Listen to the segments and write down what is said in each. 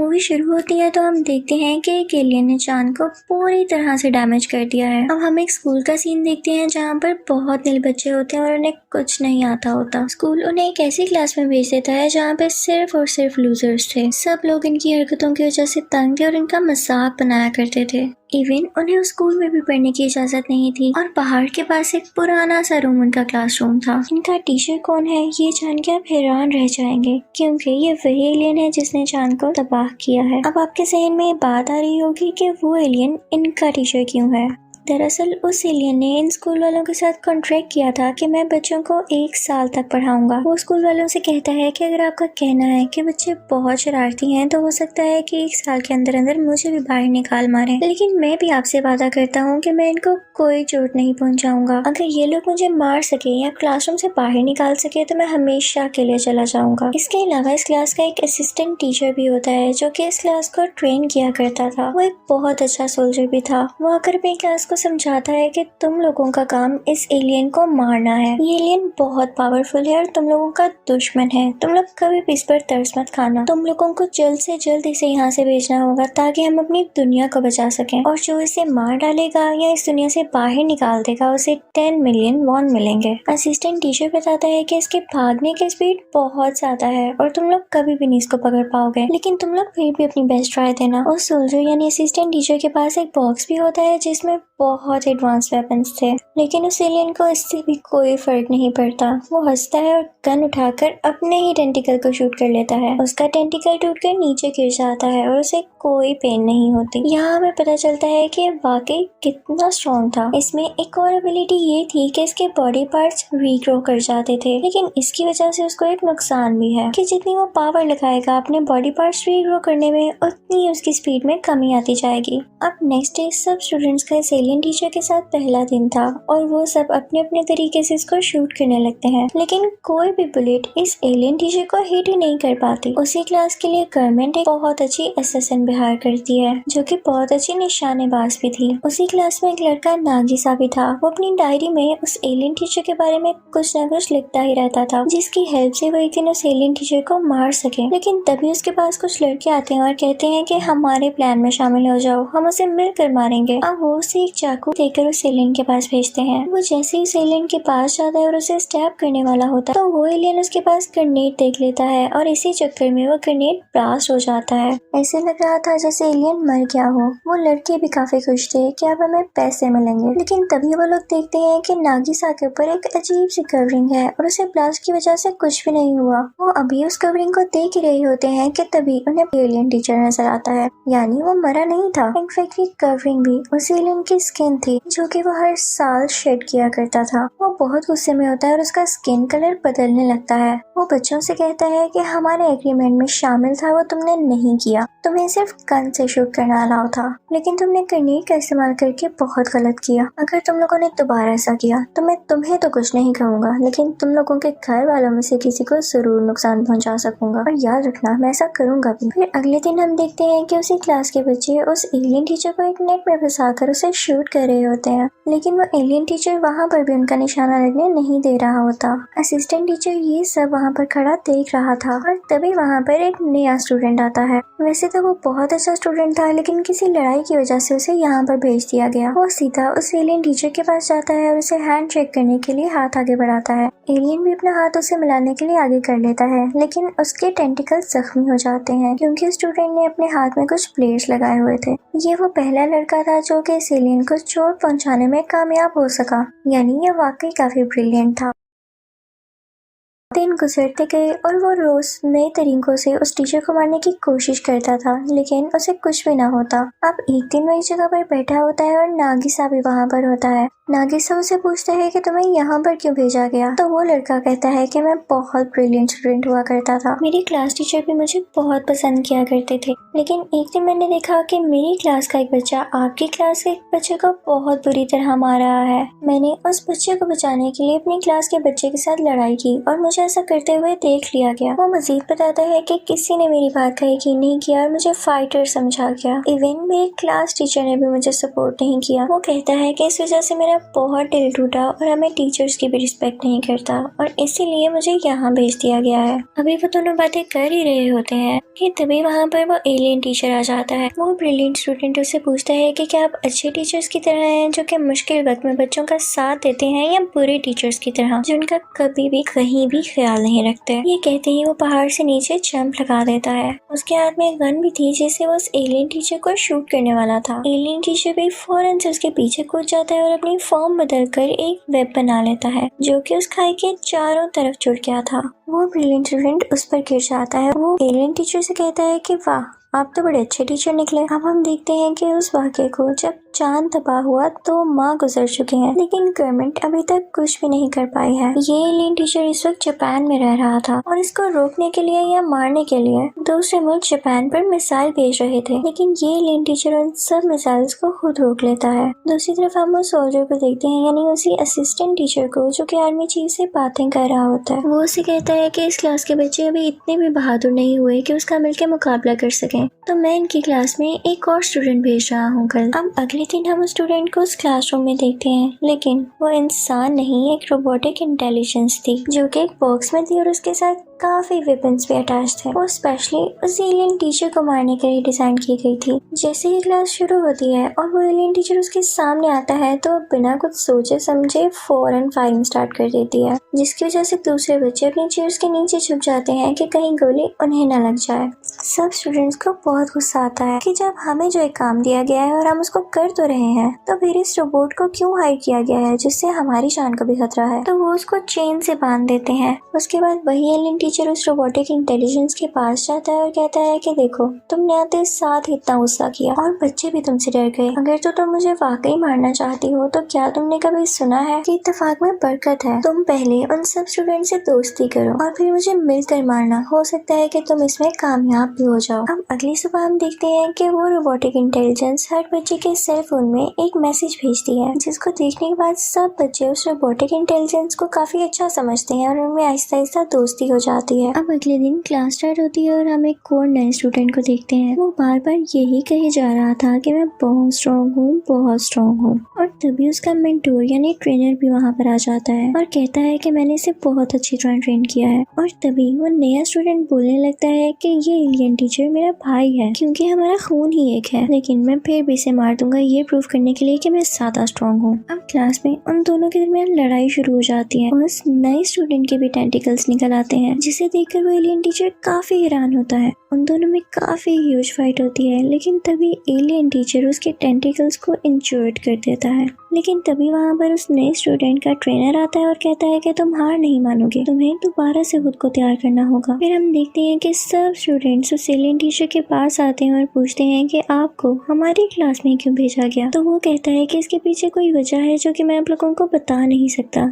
Movie शुरू होती है तो हम देखते हैं कि एक एलियन ने चांद को पूरी तरह से डैमेज कर दिया है। अब हम एक स्कूल का सीन देखते हैं जहाँ पर बहुत नील बच्चे होते हैं और उन्हें कुछ नहीं आता होता। स्कूल उन्हें एक ऐसी क्लास में भेज देता है जहाँ पे सिर्फ और सिर्फ लूजर्स थे। सब लोग इनकी हरकतों की वजह से तंग थे और इनका मजाक बनाया करते थे। इवन उन्हें उस स्कूल में भी पढ़ने की इजाजत नहीं थी और पहाड़ के पास एक पुराना सा रूम उनका क्लासरूम था। इनका टीचर कौन है ये जान के आप हैरान रह जाएंगे, क्योंकि ये वही एलियन है जिसने चांद को तबाह किया है। अब आपके जहन में बात आ रही होगी कि वो एलियन इनका टीचर क्यों है। दरअसल उस एलियन ने इन स्कूल वालों के साथ कॉन्ट्रैक्ट किया था कि मैं बच्चों को 1 साल तक पढ़ाऊंगा। वो स्कूल वालों से कहता है कि अगर आपका कहना है कि बच्चे बहुत शरारती हैं तो हो सकता है कि 1 साल के अंदर अंदर मुझे भी बाहर निकाल मारे, लेकिन मैं भी आपसे वादा करता हूँ कि मैं इनको कोई चोट नहीं पहुँचाऊंगा। अगर ये लोग मुझे मार सके या क्लासरूम से बाहर निकाल सके तो मैं हमेशा के लिए चला जाऊंगा। इसके अलावा इस क्लास का एक असिस्टेंट टीचर भी होता है जो कि इस क्लास को ट्रेन किया करता था। वो एक बहुत अच्छा सोल्जर भी था। वो आकर अपनी क्लास को समझाता है कि तुम लोगों का काम इस एलियन को मारना है। ये एलियन बहुत पावरफुल है और तुम लोगों का दुश्मन है। तुम लोग कभी भी इस पर तरस मत खाना। तुम लोगों को जल्द से जल्द इसे यहाँ से भेजना होगा ताकि हम अपनी दुनिया को बचा सकें, और जो इसे मार डालेगा या इस दुनिया से बाहर निकाल देगा उसे 10 मिलियन वॉन मिलेंगे। असिस्टेंट टीचर बताता है कि इसके भागने की स्पीड बहुत ज्यादा है और तुम लोग कभी भी नहीं इसको पकड़ पाओगे, लेकिन तुम लोग फिर भी अपनी बेस्ट ट्राई देना। उस सोल्जर यानी असिस्टेंट टीचर के पास एक बॉक्स भी होता है जिसमें बहुत एडवांस वेपन्स थे, लेकिन उस एलियन को इससे भी कोई फर्क नहीं पड़ता। वो हंसता है और गन उठाकर अपने ही टेंटिकल को शूट कर लेता है। उसका टेंटिकल टूटकर नीचे गिर जाता है और उसे कोई पेन नहीं होती। यहाँ हमें पता चलता है कि वाकई कितना स्ट्रॉन्ग था। इसमें एक और एबिलिटी ये थी कि इसके बॉडी पार्ट्स रीग्रो कर जाते थे, लेकिन इसकी वजह से उसको एक नुकसान भी है कि जितनी वो पावर लगाएगा अपने बॉडी पार्ट्स रीग्रो करने में, उतनी उसकी स्पीड में कमी आती जाएगी। अब नेक्स्ट डे सब स्टूडेंट्स का इस एलियन टीचर के साथ पहला दिन था और वो सब अपने अपने तरीके से इसको शूट करने लगते हैं, लेकिन कोई भी बुलेट इस एलियन टीचर को हिट ही नहीं कर पाती। उसी क्लास के लिए गवर्नमेंट एक बहुत अच्छी असिस्टेंट हायर करती है जो कि बहुत अच्छी निशानेबाज भी थी। उसी क्लास में एक लड़का नागिसा भी था। वो अपनी डायरी में उस एलियन टीचर के बारे में कुछ न कुछ लिखता ही रहता था, जिसकी हेल्प से वो एक दिन उस एलियन टीचर को मार सके। लेकिन तभी उसके पास कुछ लड़के आते हैं और कहते हैं कि हमारे प्लान में शामिल हो जाओ, हम उसे मिलकर मारेंगे। अब वो उसे एक चाकू देकर उस एलियन के पास भेजते हैं। वो जैसे ही उस एलियन के पास जाता है और उसे स्टैब करने वाला होता है तो वो एलियन उसके पास ग्रेनेड देख लेता है और इसी चक्कर में वो ग्रेनेड ब्लास्ट हो जाता है। ऐसे लग रहा था जैसे एलियन मर गया हो। वो लड़के भी काफी खुश थे कि अब हमें पैसे मिलेंगे, लेकिन तभी वो लोग देखते हैं कि नागिसा के ऊपर एक अजीब सी कवरिंग है और उसे ब्लास्ट की वजह से कुछ भी नहीं हुआ। वो अभी उस कवरिंग को देख ही रहे होते हैं कि तभी उन्हें एलियन टीचर नजर आता है, यानी वो मरा नहीं था। इनफैक्ट ये कवरिंग भी उस एलियन की स्किन थी जो कि वो हर साल शेड किया करता था। वो बहुत गुस्से में होता है और उसका स्किन कलर बदलने लगता है। वो बच्चों से कहता है कि हमारे एग्रीमेंट में शामिल था वो तुमने नहीं किया, तुम्हें सिर्फ गन से शूट करना अलाउ था, लेकिन तुमने ग्रेनेड का इस्तेमाल करके बहुत गलत किया। अगर तुम लोगों ने दोबारा ऐसा किया तो मैं तुम्हें तो कुछ नहीं कहूँगा, लेकिन तुम लोगों के घर वालों में से किसी को जरूर नुकसान पहुँचा सकूंगा, और याद रखना मैं ऐसा करूँगा भी। फिर अगले दिन हम देखते हैं कि उसी क्लास के बच्चे उस एलियन टीचर को एक नेट में फंसाकर उसे शूट कर रहे होते हैं, लेकिन वो एलियन टीचर वहाँ पर भी उनका निशाना लगने नहीं दे रहा होता। असिस्टेंट टीचर ये सब वहाँ पर खड़ा देख रहा था और तभी वहाँ पर एक नया स्टूडेंट आता है। वैसे तो वो बहुत अच्छा स्टूडेंट था, लेकिन किसी लड़ाई की वजह से उसे यहाँ पर भेज दिया गया। वो सीधा उस एलियन टीचर के पास जाता है और उसे हैंड शेक करने के लिए हाथ आगे बढ़ाता है। एलियन भी अपना हाथ उसे मिलाने के लिए आगे कर लेता है, लेकिन उसके टेंटिकल जख्मी हो जाते हैं क्योंकि स्टूडेंट ने अपने हाथ में कुछ प्लेट्स लगाए हुए थे। ये वो पहला लड़का था जो कि इस एलियन को चोट पहुंचाने में कामयाब हो सका, यानी ये वाकई काफी ब्रिलियंट था। दिन गुजरते गए और वो रोज नए तरीकों से उस टीचर को मारने की कोशिश करता था, लेकिन उसे कुछ भी ना होता। अब एक दिन वही जगह पर बैठा होता है और नागिसा भी वहाँ पर होता है। नागिसा उसे पूछता है कि तुम्हें यहाँ पर क्यों भेजा गया, तो वो लड़का कहता है कि मैं बहुत ब्रिलियंट स्टूडेंट हुआ करता था, मेरी क्लास टीचर भी मुझे बहुत पसंद किया करते थे, लेकिन एक दिन मैंने देखा कि मेरी क्लास का एक बच्चा आपकी क्लास के एक बच्चे को बहुत बुरी तरह मार रहा है। मैंने उस बच्चे को बचाने के लिए अपनी क्लास के बच्चे के साथ लड़ाई की और मुझे मुझे ऐसा करते हुए देख लिया गया। वो मजीद बताता है कि किसी ने मेरी बात का यकीन नहीं किया और मुझे फाइटर समझा गया। इवन मेरे क्लास टीचर ने भी मुझे सपोर्ट नहीं किया। वो कहता है कि इस वजह से मेरा बहुत दिल टूटा और हमें टीचर्स की भी रिस्पेक्ट नहीं करता और इसीलिए मुझे यहाँ भेज दिया गया है। अभी वो दोनों बातें कर ही रहे होते हैं कि तभी वहाँ पर वो एलियन टीचर आ जाता है। वो ब्रिलियंट स्टूडेंट उससे पूछता है कि क्या आप अच्छे टीचर्स की तरह हैं जो कि मुश्किल वक्त में बच्चों का साथ देते हैं, या बुरे टीचर्स की तरह जो उनका कभी भी कहीं भी ख्याल नहीं रखते। ये कहते ही वो पहाड़ से नीचे जंप लगा देता है। उसके हाथ में एक गन भी थी जिससे वो उस एलियन टीचर को शूट करने वाला था। एलियन टीचर भी फौरन से उसके पीछे कूद जाता है और अपनी फॉर्म बदल कर एक वेब बना लेता है जो कि उस खाई के चारों तरफ जुड़ गया था। वो ब्रिलियंट स्टूडेंट उस पर गिर जाता है। वो एलियन टीचर से कहता है कि वाह, आप तो बड़े अच्छे टीचर निकले। अब हम देखते हैं कि उस वाक़े को जब चांद तबाह हुआ तो माह गुजर चुके हैं, लेकिन गवर्नमेंट अभी तक कुछ भी नहीं कर पाई है। ये एलियन टीचर इस वक्त जापान में रह रहा था और इसको रोकने के लिए या मारने के लिए दूसरे मुल्क जापान पर मिसाइल भेज रहे थे, लेकिन ये एलियन टीचर उन सब मिसाइल्स को खुद रोक लेता है। दूसरी तरफ हम उस सोल्जर को देखते हैं, यानी उसी असिस्टेंट टीचर को जो कि आर्मी चीफ से बातें कर रहा होता है। वो उसे कहता है कि इस क्लास के बच्चे अभी इतने भी बहादुर नहीं हुए कि उसका मिलकर मुकाबला कर सकें, तो मैं इनकी क्लास में एक और स्टूडेंट भेज रहा हूँ कल। अब अगले दिन हम उस स्टूडेंट को उस क्लासरूम में देखते हैं, लेकिन वो इंसान नहीं, एक रोबोटिक इंटेलिजेंस थी जो कि एक बॉक्स में थी और उसके साथ काफी वेपन्स भी अटैच थे। वो स्पेशली उस एलियन टीचर को मारने के लिए डिजाइन की गई थी। जैसे ही क्लास शुरू होती है और वो एलियन टीचर उसके सामने आता है तो बिना कुछ सोचे समझे फौरन फायरिंग स्टार्ट कर देती है, जिसकी वजह से दूसरे बच्चे अपनी चेयर्स के नीचे छुप जाते हैं कि कहीं गोली उन्हें न लग जाए। सब स्टूडेंट्स को बहुत गुस्सा आता है कि जब हमें जो एक काम दिया गया है और हम उसको कर तो रहे हैं, तो फिर इस रोबोट को क्यों हायर किया गया है जिससे हमारी जान को भी खतरा है। तो वो उसको चेन से बांध देते हैं। उसके बाद वही एलियन टीचर उस रोबोटिक इंटेलिजेंस के पास जाता है और कहता है कि देखो, तुमने आते साथ ही इतना गुस्सा किया और बच्चे भी तुमसे डर गए। अगर तो तुम मुझे वाकई मारना चाहती हो तो क्या तुमने कभी सुना है कि इत्तेफाक में बरकत है। तुम पहले उन सब स्टूडेंट से दोस्ती करो और फिर मुझे मिलकर मारना, हो सकता है कि तुम इसमें कामयाब भी हो जाओ। अब अगली सुबह हम देखते हैं कि वो रोबोटिक इंटेलिजेंस हर बच्चे के सेल फोन में एक मैसेज भेजती है, जिसको देखने के बाद सब बच्चे उस रोबोटिक इंटेलिजेंस को काफी अच्छा समझते हैं और उनमें आहिस्ता आहिस्ता दोस्ती हो जाती है। अब अगले दिन क्लास स्टार्ट होती है और हम एक और नए स्टूडेंट को देखते हैं। वो बार बार यही कहे जा रहा था कि मैं बहुत स्ट्रॉन्ग हूँ, बहुत स्ट्रॉन्ग हूँ, और तभी उसका मेंटोर यानी ट्रेनर भी वहाँ पर आ जाता है और कहता है कि मैंने इसे बहुत अच्छी तरह ट्रेन किया है। और तभी वो नया स्टूडेंट बोलने लगता है कि ये एलियन टीचर मेरा भाई है क्योंकि हमारा खून ही एक है, लेकिन मैं फिर भी इसे मार दूंगा ये प्रूव करने के लिए कि मैं ज्यादा स्ट्रॉन्ग हूँ। अब क्लास में उन दोनों के दरमियान लड़ाई शुरू हो जाती है और उस नए स्टूडेंट के भी टेंटिकल्स निकल आते हैं, जिसे देखकर वो एलियन टीचर काफी हैरान होता है। उन दोनों में काफी ह्यूज फाइट होती है, लेकिन तभी एलियन टीचर उसके टेंटिकल्स को इंजर्ड कर देता है। लेकिन तभी वहाँ पर उस नए स्टूडेंट का ट्रेनर आता है और कहता है कि तुम हार नहीं मानोगे, तुम्हें दोबारा से खुद को तैयार करना होगा। फिर हम देखते हैं कि सब स्टूडेंट्स उस एलियन टीचर के पास आते हैं और पूछते हैं कि आपको हमारी क्लास में क्यों भेजा गया। तो वो कहता है कि इसके पीछे कोई वजह है जो कि मैं आप लोगों को बता नहीं सकता,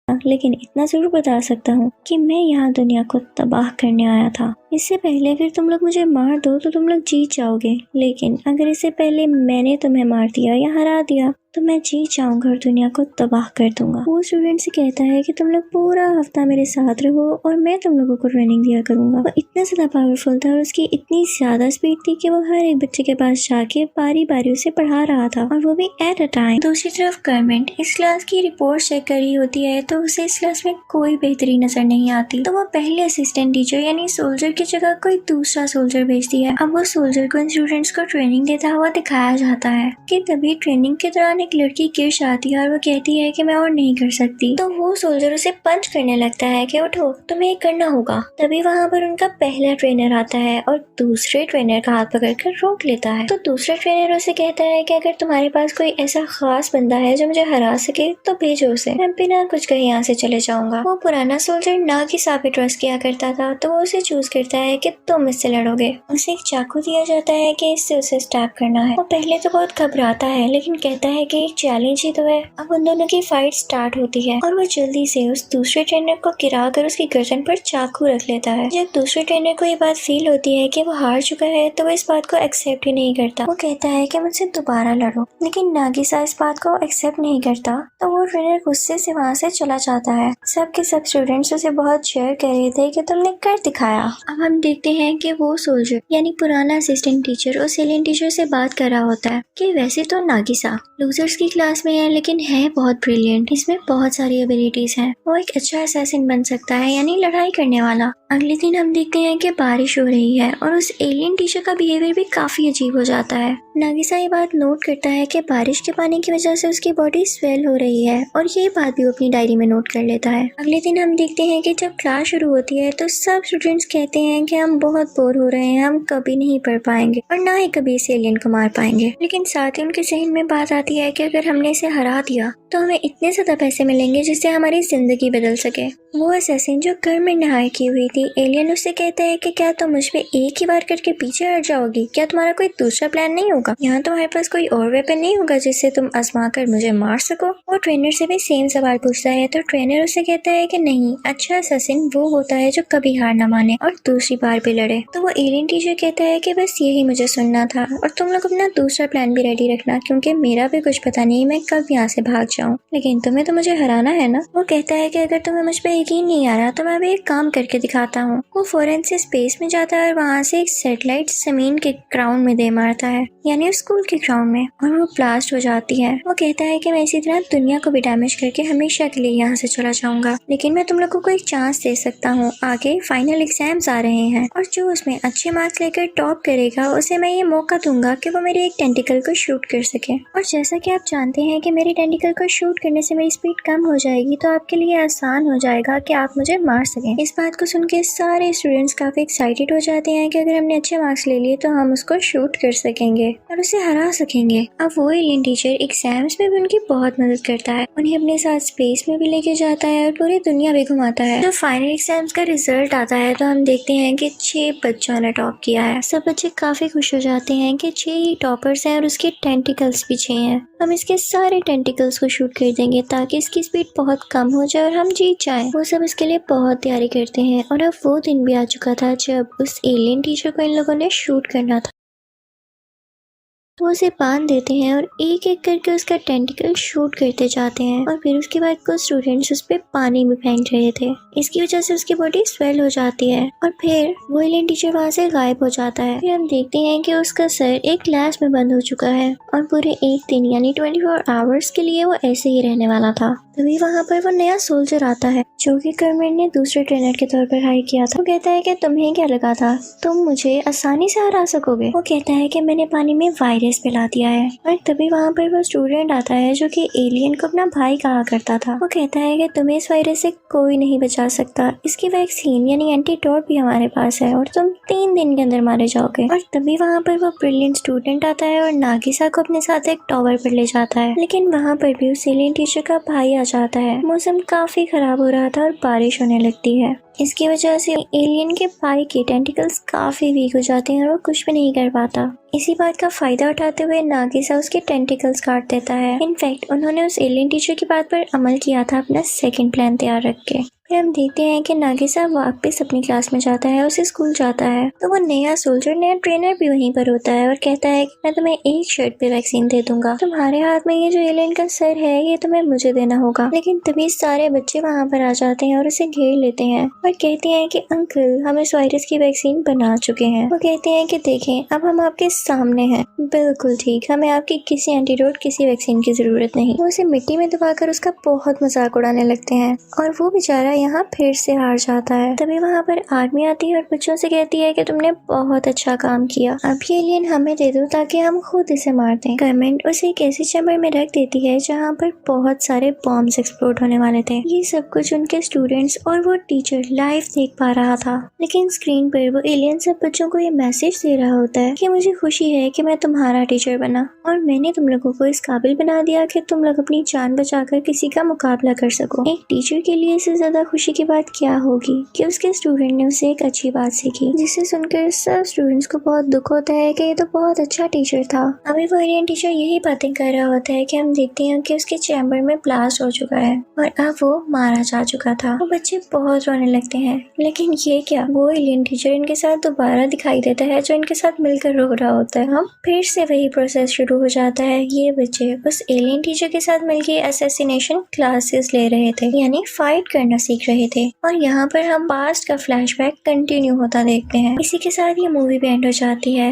लेकिन इतना जरूर बता सकता हूँ कि मैं यहाँ दुनिया को तबाह करने आया था। इससे पहले अगर तुम लोग मुझे मार दो तो तुम लोग जीत जाओगे, लेकिन अगर इससे पहले मैंने तुम्हें मार दिया या हरा दिया तो मैं जीत जाऊंगा और दुनिया को तबाह कर दूंगा। वो स्टूडेंट से कहता है कि तुम लोग पूरा हफ्ता मेरे साथ रहो और मैं तुम लोगों को ट्रेनिंग दिया करूंगा। वो इतना ज्यादा पावरफुल था और उसकी इतनी ज्यादा स्पीड थी कि वो हर एक बच्चे के पास जाके बारी बारी उसे पढ़ा रहा था, और वो भी एट अ टाइम। दूसरी तरफ गवर्नमेंट इस क्लास की रिपोर्ट चेक कर रही होती है तो उसे इस क्लास में कोई बेहतरी नजर नहीं आती, तो वो पहले असिस्टेंट टीचर यानी सोल्जर की जगह कोई दूसरा सोल्जर भेजती है। अब वो सोल्जर को इन स्टूडेंट्स को ट्रेनिंग देता हुआ दिखाया जाता है कि तभी ट्रेनिंग के दौरान एक लड़की गिर जाती है और वो कहती है कि मैं और नहीं कर सकती, तो वो सोल्जर उसे पंच करने लगता है कि उठो, तुम्हें करना होगा। तभी वहाँ पर उनका पहला ट्रेनर आता है और दूसरे ट्रेनर का हाथ पकड़कर रोक लेता है। तो दूसरा ट्रेनर उसे कहता है कि अगर तुम्हारे पास कोई ऐसा खास बंदा है जो मुझे हरा सके तो भेजो उसे, मैं बिना कुछ कहे यहाँ से चले जाऊंगा। वो पुराना सोल्जर ना की साबित ट्रस्ट किया करता था, तो वो उसे चूज करता करता है कि तुम इससे लड़ोगे। उसे एक चाकू दिया जाता है कि इससे उसे स्टैब करना है। वो पहले तो बहुत घबराता है लेकिन कहता है कि एक चैलेंज ही तो है। अब उन दोनों की फाइट स्टार्ट होती है और वो जल्दी से उस दूसरे ट्रेनर को गिरा कर उसकी गर्दन पर चाकू रख लेता है। जब दूसरे ट्रेनर को ये बात फील होती है कि वो हार चुका है तो वो इस बात को एक्सेप्ट ही नहीं करता। वो कहता है कि मुझसे दोबारा लड़ो, लेकिन नागिसा इस बात को एक्सेप्ट नहीं करता तो वो ट्रेनर गुस्से से वहाँ से चला जाता है। सब के सब स्टूडेंट्स उसे बहुत शेयर कर रहे थे कि तुमने कर दिखाया। अब हम देखते हैं कि वो सोल्जर यानी पुराना असिस्टेंट टीचर उस एलियन टीचर से बात कर रहा होता है कि वैसे तो नागिसा लूजर्स की क्लास में है लेकिन है बहुत ब्रिलियंट, इसमें बहुत सारी एबिलिटीज हैं। वो एक अच्छा असैसिन बन सकता है यानी लड़ाई करने वाला। अगले दिन हम देखते हैं कि बारिश हो रही है और उस एलियन टीचर का बिहेवियर भी काफी अजीब हो जाता है। नागिसा ये बात नोट करता है कि बारिश के पानी की वजह से उसकी बॉडी स्वेल हो रही है और ये बात भी वो अपनी डायरी में नोट कर लेता है। अगले दिन हम देखते हैं कि जब क्लास शुरू होती है तो सब स्टूडेंट्स कहते हैं कि हम बहुत बोर हो रहे हैं, हम कभी नहीं पढ़ पाएंगे और ना ही कभी इस एलियन को मार पाएंगे। लेकिन साथ ही उनके जहन में बात आती है कि अगर हमने इसे हरा दिया तो हमें इतने ज्यादा पैसे मिलेंगे जिससे हमारी जिंदगी बदल सके। वो असैसिन जो गवर्नमेंट ने हायर की हुई थी, एलियन उससे कहता है कि क्या तुम मुझ पे एक ही बार करके पीछे हट जाओगी? क्या तुम्हारा कोई दूसरा प्लान नहीं होगा? यहाँ तुम्हारे पास कोई और वेपन नहीं होगा जिससे तुम आजमा कर मुझे मार सको? वो ट्रेनर से भी सेम सवाल पूछता है तो ट्रेनर उससे कहता है कि नहीं, अच्छा असैसिन वो होता है जो कभी हार ना माने और दूसरी बार भी लड़े। तो वो एलियन टीचर कहता है कि बस यही मुझे सुनना था और तुम लोग अपना दूसरा प्लान भी रेडी रखना क्योंकि मेरा भी कुछ पता नहीं मैं कब यहाँ से भाग जाऊँ, लेकिन तुम्हें तो मुझे हराना है ना। वो कहता है कि अगर तुम्हें मुझ पर यकीन नहीं आ रहा तो मैं अभी एक काम करके दिखाता हूँ। वो फौरन से स्पेस में जाता है और वहाँ से एक सैटेलाइट जमीन के ग्राउंड में दे मारता है यानी स्कूल के ग्राउंड में, और वो ब्लास्ट हो जाती है। वो कहता है कि मैं इसी तरह दुनिया को भी डैमेज करके हमेशा के लिए यहाँ से चला जाऊंगा, लेकिन मैं तुम लोगों को एक चांस दे सकता हूँ। आगे फाइनल एग्जाम्स आ रहे हैं और जो उसमें अच्छे मार्क्स लेकर टॉप करेगा उसे मैं ये मौका दूंगा कि वो मेरी एक टेंटिकल को शूट कर सके। और जैसा कि आप जानते हैं कि मेरी टेंटिकल को शूट करने से मेरी स्पीड कम हो जाएगी तो आपके लिए आसान हो जाएगा कि आप मुझे मार सकें। इस बात को सुन के सारे स्टूडेंट्स काफी एक्साइटेड हो जाते हैं कि अगर हमने अच्छे मार्क्स ले लिए तो हम उसको शूट कर सकेंगे और उसे हरा सकेंगे। अब वो एलियन टीचर एग्जाम्स में भी उनकी बहुत मदद करता है, उन्हें अपने साथ स्पेस में भी लेके जाता है और पूरी दुनिया भी घुमाता है। जब फाइनल एग्जाम्स का रिजल्ट आता है तो हम देखते हैं कि 6 बच्चों ने टॉप किया है। सब बच्चे काफी खुश हो जाते हैं कि 6 ही टॉपर्स हैं और उसके टेंटिकल्स भी 6 हैं। हम इसके सारे टेंटिकल्स को शूट कर देंगे ताकि इसकी स्पीड बहुत कम हो जाए और हम जीत जाएं। वो सब इसके लिए बहुत तैयारी करते हैं और अब वो दिन भी आ चुका था जब उस एलियन टीचर को इन लोगों ने शूट करना था। वो उसे बांध देते हैं और एक एक करके उसका टेंटिकल शूट करते जाते हैं और फिर उसके बाद कुछ स्टूडेंट्स उस पर पानी भी फेंक रहे थे। इसकी वजह से उसकी बॉडी स्वेल हो जाती है और फिर वो एलियन टीचर वहाँ से गायब हो जाता है। फिर हम देखते हैं कि उसका सर एक ग्लास में बंद हो चुका है और पूरे एक दिन यानी 24 आवर्स के लिए वो ऐसे ही रहने वाला था। तभी वहाँ पर वो नया सोल्जर आता है जो कि गवर्नमेंट ने दूसरे ट्रेनर के तौर पर हायर किया था। वो कहता है कि तुम्हें क्या लगा था तुम मुझे आसानी से हरा सकोगे? वो कहता है कि मैंने पानी में वायरस फैला दिया है। और तभी वहाँ पर वो स्टूडेंट आता है जो कि एलियन को अपना भाई कहा करता था। वो कहता है कि तुम्हें इस वायरस से कोई नहीं बचा सकता, इसकी वैक्सीन यानी एंटीडोट भी हमारे पास है और तुम 3 दिन के अंदर मारे जाओगे। और तभी वहाँ पर वो ब्रिलियंट स्टूडेंट आता है और नागिसा को अपने साथ एक टॉवर पर ले जाता है, लेकिन वहाँ पर भी उस एलियन टीचर का भाई आ जाता है। मौसम काफी खराब हो रहा था और बारिश होने लगती है। इसकी वजह से एलियन के भाई के टेंटिकल्स काफी वीक हो जाते हैं और वो कुछ भी नहीं कर पाता। इसी बात का फायदा उठाते हुए नागिसा उसके टेंटिकल्स काट देता है। इनफैक्ट उन्होंने उस एलियन टीचर की बात पर अमल किया था अपना सेकंड प्लान तैयार रख के। फिर हम देखते हैं कि नागिसा वापस अपनी क्लास में जाता है, उसे स्कूल जाता है तो वो नया सोल्जर नया ट्रेनर भी वहीं पर होता है और कहता है कि मैं तुम्हें एक शर्ट पे वैक्सीन दे दूंगा, तुम्हारे हाथ में ये जो एलियन का सर है ये तुम्हें मुझे देना होगा। लेकिन तभी सारे बच्चे वहाँ पर आ जाते हैं और उसे घेर लेते हैं और कहते हैं कि अंकल हम इस वायरस की वैक्सीन बना चुके हैं। वो कहते हैं कि देखें अब हम आपके सामने हैं, बिल्कुल ठीक, हमें आपकी किसी एंटीडोट किसी वैक्सीन की जरूरत नहीं। वो उसे मिट्टी में दबाकर उसका बहुत मजाक उड़ाने लगते हैं और वो बेचारा यहाँ फिर से हार जाता है। तभी वहाँ पर आर्मी आती है और बच्चों से कहती है कि तुमने बहुत अच्छा काम किया, अब ये एलियन हमें दे दो ताकि हम खुद इसे मार दें। गवर्नमेंट उसे एक ऐसी चैम्बर में रख देती है जहाँ पर बहुत सारे बॉम्ब्स एक्सप्लोड होने वाले थे। ये सब कुछ उनके स्टूडेंट्स और वो टीचर लाइव देख पा रहा था, लेकिन स्क्रीन पर वो एलियन सब बच्चों को ये मैसेज दे रहा होता है कि मुझे खुशी है कि मैं तुम्हारा टीचर बना और मैंने तुम लोगों को इस काबिल बना दिया कि तुम लोग अपनी जान बचाकर किसी का मुकाबला कर सको। एक टीचर के लिए इससे ज्यादा खुशी की बात क्या होगी कि उसके स्टूडेंट ने उसे एक अच्छी बात सीखी, जिसे सुनकर सब स्टूडेंट्स को बहुत दुख होता है कि ये तो बहुत अच्छा टीचर था। अभी वो एलियन टीचर यही बातें कर रहा होता है कि हम देखते हैं कि उसके चैम्बर में ब्लास्ट हो चुका है और अब वो मारा जा चुका था। वो बच्चे बहुत रोने लगते हैं, लेकिन ये क्या, वो एलियन टीचर इनके साथ दोबारा दिखाई देता है जो इनके साथ मिलकर रो रहा होता है। हम फिर से वही प्रोसेस शुरू हो जाता है। ये बच्चे उस एलियन टीचर के साथ मिलकर असैसिनेशन क्लासेस ले रहे थे, यानी फाइट करना सीख रहे थे, और यहाँ पर हम पास्ट का फ्लैशबैक कंटिन्यू होता देखते हैं। इसी के साथ ये मूवी भी एंड हो जाती है।